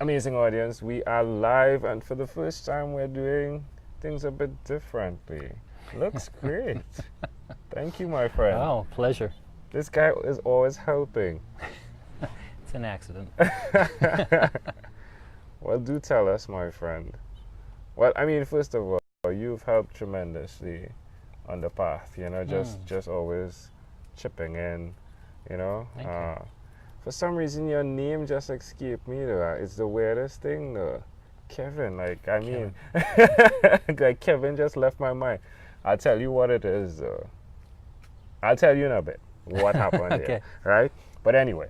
Amazing audience, we are live, and for the first time we're doing things a bit differently. Looks great. Thank you, my friend. Oh, pleasure. This guy is always helping. It's an accident. Well, do tell us, my friend. Well, I mean, first of all, you've helped tremendously on the path, just always chipping in, Thank you. For some reason, your name just escaped me, though. It's the weirdest thing, though. Kevin, Kevin. like Kevin just left my mind. I'll tell you what it is, though. I'll tell you in a bit what happened Okay. here, right? But anyway,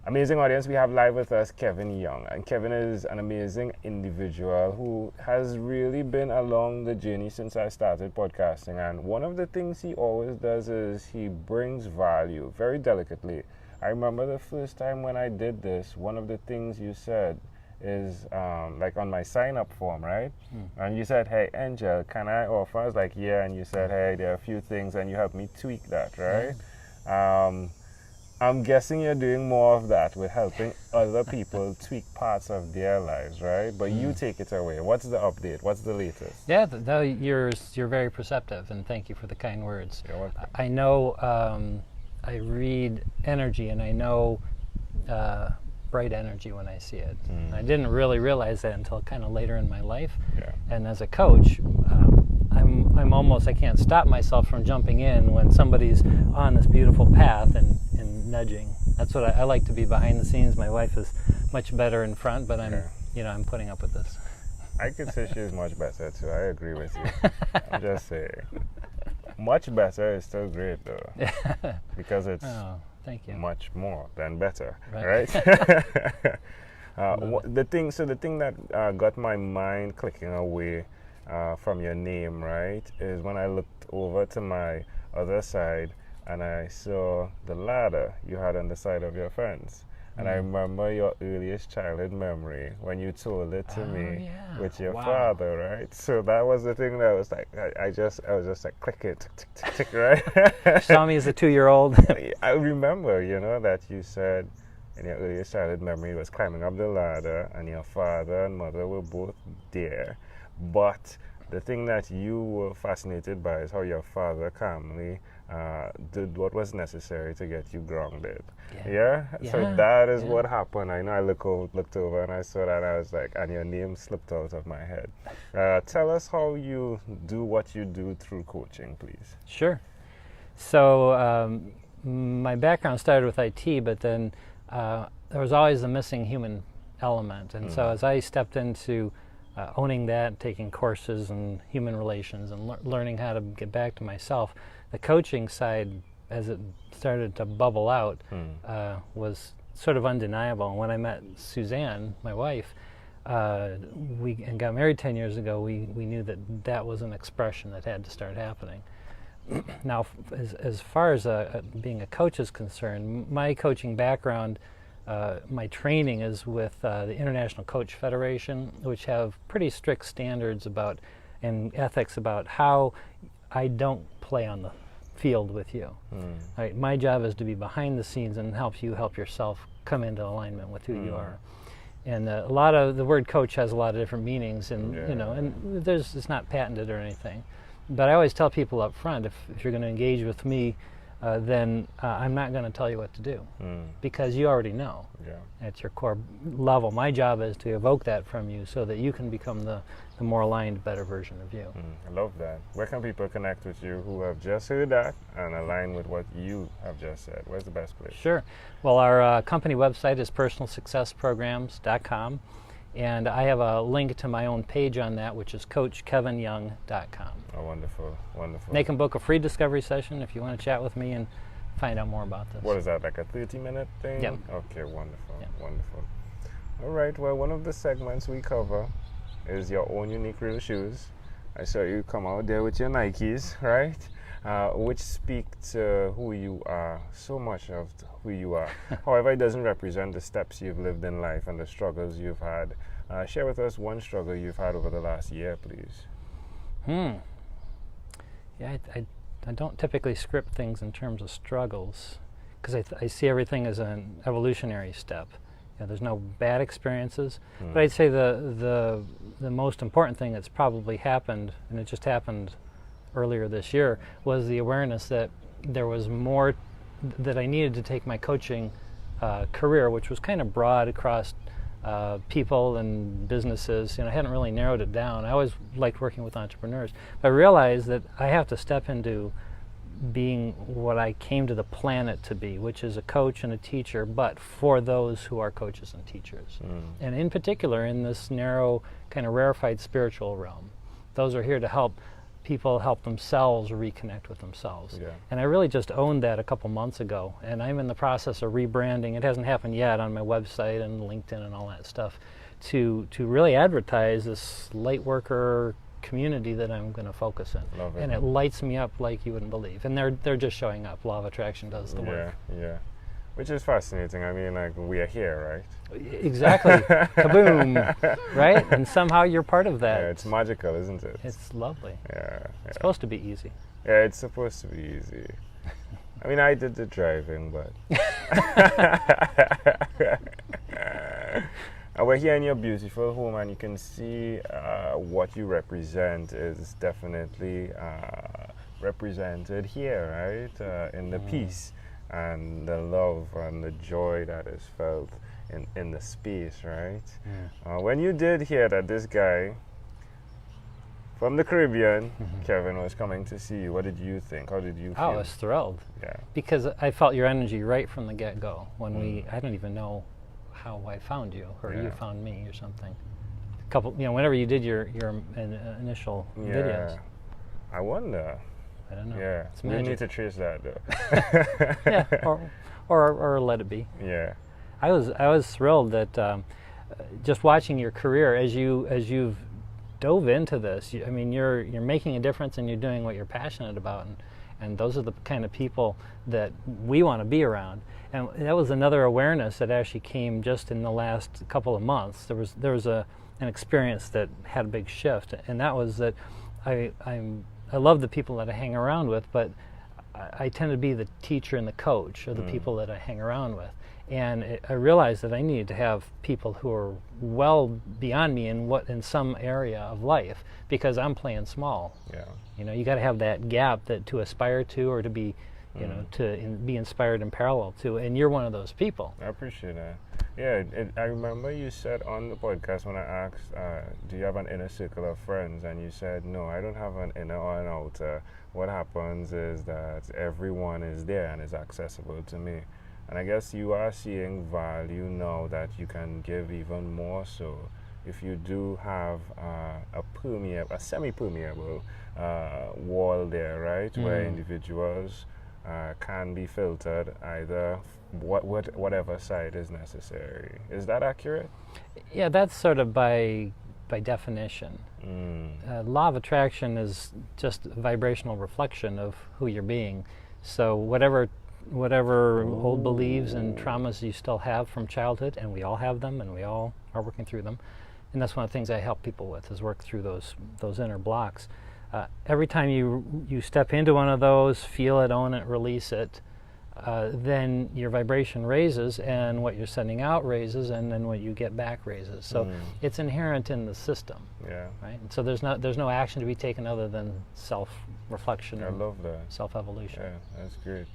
amazing audience, we have live with us Kevin Young. And Kevin is an amazing individual who has really been along the journey since I started podcasting. And one of the things he always does is he brings value very delicately. I remember the first time when I did this, one of the things you said is like on my sign-up form, right? And you said, hey, Angel, can I offer? I was like, yeah. And you said, hey, there are a few things, and you helped me tweak that, right? I'm guessing you're doing more of that with helping other people tweak parts of their lives, right? But you take it away. What's the update? What's the latest? Yeah, you're very perceptive, and thank you for the kind words. You're welcome. I know I read energy, and I know bright energy when I see it. I didn't really realize that until kind of later in my life. Yeah. And as a coach, I can't stop myself from jumping in when somebody's on this beautiful path and nudging. That's what I like to be behind the scenes. My wife is much better in front, but I'm putting up with this. I could say she's much better too. I agree with you. I'm just saying. Much better is still great though. Because it's thank you. much more than better, Right. The thing that got my mind clicking away from your name, right, is when I looked over to my other side and I saw the ladder you had on the side of your fence. And I remember your earliest childhood memory when you told it to me with your father, right? So that was the thing that was like, I was just like clicking, tick, tick, tick, tick, right? Saw me as a 2-year-old. I remember, that you said in your earliest childhood memory was climbing up the ladder and your father and mother were both there. But the thing that you were fascinated by is how your father calmly did what was necessary to get you grounded. Yeah? So that is what happened. I know I looked over and I saw that. I was like, and your name slipped out of my head. Tell us how you do what you do through coaching, please. Sure. So my background started with IT, but then there was always a missing human element. And so as I stepped into owning that, taking courses in human relations and learning how to get back to myself, the coaching side, as it started to bubble out, was sort of undeniable. And when I met Suzanne, my wife, we got married 10 years ago, we knew that was an expression that had to start happening. Now, as far as being a coach is concerned, my coaching background, my training is with the International Coach Federation, which have pretty strict standards about and ethics about how I don't play on the field with you. Right? My job is to be behind the scenes and help yourself come into alignment with who you are. And a lot of the word coach has a lot of different meanings, and and it's not patented or anything. But I always tell people up front, if you're going to engage with me, then I'm not going to tell you what to do, because you already know at your core level. My job is to evoke that from you so that you can become the more aligned, better version of you. I love that. Where can people connect with you who have just heard that and align with what you have just said? Where's the best place? Sure. Well, our company website is personalsuccessprograms.com. And I have a link to my own page on that, which is coachkevinyoung.com. Oh, wonderful, wonderful. They can book a free discovery session if you want to chat with me and find out more about this. What is that, like a 30-minute thing? Yep. Okay, wonderful, Yep. wonderful. All right, well, one of the segments we cover is your own unique real shoes. I saw you come out there with your Nikes, right? Which speak to who you are, so much of who you are. However, it doesn't represent the steps you've lived in life and the struggles you've had. Share with us one struggle you've had over the last year, please. Yeah, I don't typically script things in terms of struggles, because I see everything as an evolutionary step. there's no bad experiences. But I'd say the most important thing that's probably happened, and it just happened earlier this year, was the awareness that there was more that I needed to take my coaching career, which was kind of broad across people and businesses. I hadn't really narrowed it down. I always liked working with entrepreneurs. But I realized that I have to step into being what I came to the planet to be, which is a coach and a teacher, but for those who are coaches and teachers. And in particular, in this narrow, kind of rarefied spiritual realm. Those are here to help people help themselves reconnect with themselves. Yeah. And I really just owned that a couple months ago, and I'm in the process of rebranding. It hasn't happened yet on my website and LinkedIn and all that stuff, to really advertise this light worker community that I'm going to focus in. Love it. And it lights me up like you wouldn't believe. And they're just showing up. Law of attraction does the work. Yeah. Which is fascinating. I mean, like, we are here, right? Exactly. Kaboom. Right? And somehow you're part of that. Yeah, it's magical, isn't it? It's lovely. Yeah. It's supposed to be easy. Yeah, it's supposed to be easy. I mean, I did the driving, but... We're here in your beautiful home, and you can see what you represent is definitely represented here, right? In the peace and the love and the joy that is felt in the space, right? When you did hear that this guy from the Caribbean, Kevin, was coming to see you, what did you think? How did you feel? I was thrilled. Yeah. Because I felt your energy right from the get-go. When I don't even know how I found you, or you found me, or something. Whenever you did your initial videos. I wonder. I don't know. Yeah, it's we magic. need to trace that though. Yeah, or let it be. Yeah. I was thrilled that just watching your career as you've dove into this. You're making a difference, and you're doing what you're passionate about, and those are the kind of people that we want to be around. And that was another awareness that actually came just in the last couple of months. There was an experience that had a big shift, and that was that I love the people that I hang around with, but I tend to be the teacher and the coach of the people that I hang around with. And I realized that I needed to have people who are well beyond me in some area of life, because I'm playing small. Yeah. You got to have that gap to aspire to, or to be, be inspired in parallel to, and you're one of those people. I appreciate that. Yeah, I remember you said on the podcast when I asked, do you have an inner circle of friends? And you said, no, I don't have an inner or an outer. What happens is that everyone is there and is accessible to me. And I guess you are seeing value now that you can give even more so. If you do have a semi-permeable wall there, right, where individuals can be filtered either whatever side is necessary. Is that accurate? Yeah, that's sort of by by definition. Law of attraction is just a vibrational reflection of who you're being. So whatever old beliefs and traumas you still have from childhood, and we all have them, and we all are working through them, and that's one of the things I help people with, is work through those inner blocks. Every time you step into one of those, feel it, own it, release it, then your vibration raises, and what you're sending out raises, and then what you get back raises. So it's inherent in the system. Yeah. Right. And so there's no action to be taken other than self-reflection. I love that. Self-evolution. Yeah, that's great.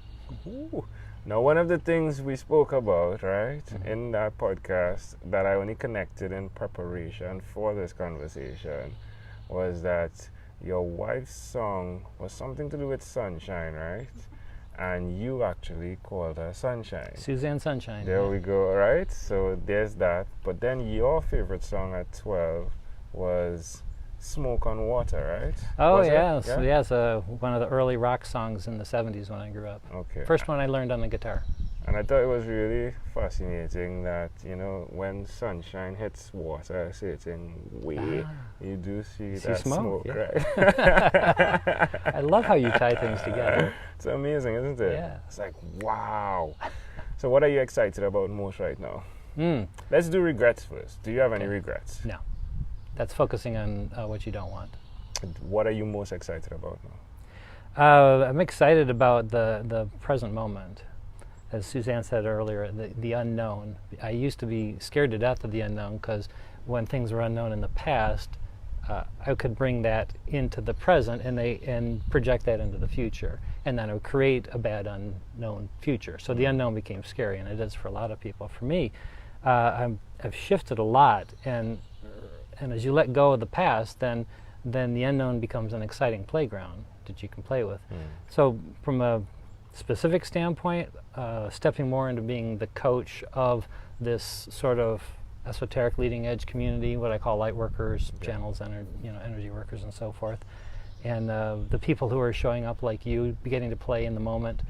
Ooh. Now, one of the things we spoke about, right, in that podcast that I only connected in preparation for this conversation was that your wife's song was something to do with sunshine, right? And you actually called her Sunshine. Suzanne Sunshine. There we go, right? So there's that. But then your favorite song at 12 was Smoke on Water, right? Oh, was yes. it? Yes, one of the early rock songs in the 70s when I grew up. Okay. First one I learned on the guitar. And I thought it was really fascinating that, when sunshine hits water a certain way, you do see that smoke, yeah. right? I love how you tie things together. It's amazing, isn't it? Yeah. It's like, wow. So what are you excited about most right now? Let's do regrets first. Do you have any regrets? No. That's focusing on what you don't want. What are you most excited about now? I'm excited about the present moment. as Suzanne said earlier, the unknown. I used to be scared to death of the unknown because when things were unknown in the past, I could bring that into the present and project that into the future, and then it would create a bad unknown future. So the unknown became scary, and it is for a lot of people. For me, I've shifted a lot, and as you let go of the past, then the unknown becomes an exciting playground that you can play with. So from a specific standpoint, stepping more into being the coach of this sort of esoteric leading edge community, what I call light workers, channels, energy workers, and so forth, and the people who are showing up like you, getting to play in the moment,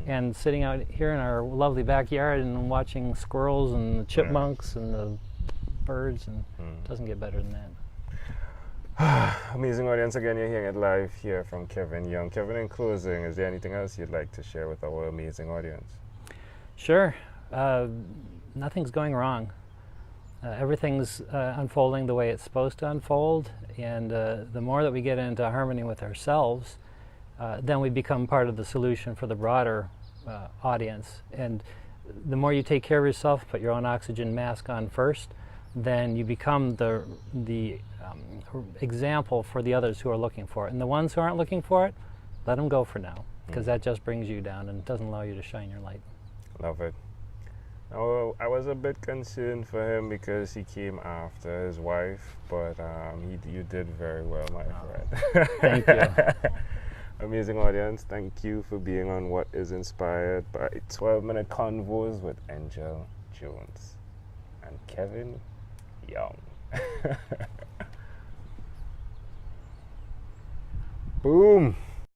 and sitting out here in our lovely backyard and watching squirrels and the chipmunks and the birds, and it doesn't get better than that. Amazing audience. Again, you're hearing it live here from Kevin Young. Kevin, in closing, is there anything else you'd like to share with our amazing audience? Sure. Nothing's going wrong. Everything's unfolding the way it's supposed to unfold, and the more that we get into harmony with ourselves, then we become part of the solution for the broader audience. And the more you take care of yourself, put your own oxygen mask on first, then you become the example for the others who are looking for it. And the ones who aren't looking for it, let them go for now, because that just brings you down and doesn't allow you to shine your light. Love it. Now, I was a bit concerned for him because he came after his wife, but you did very well, my friend. Thank you. Amazing audience, thank you for being on What Is Inspired by 12-Minute Convos with Angel Jones and Kevin Young. Boom.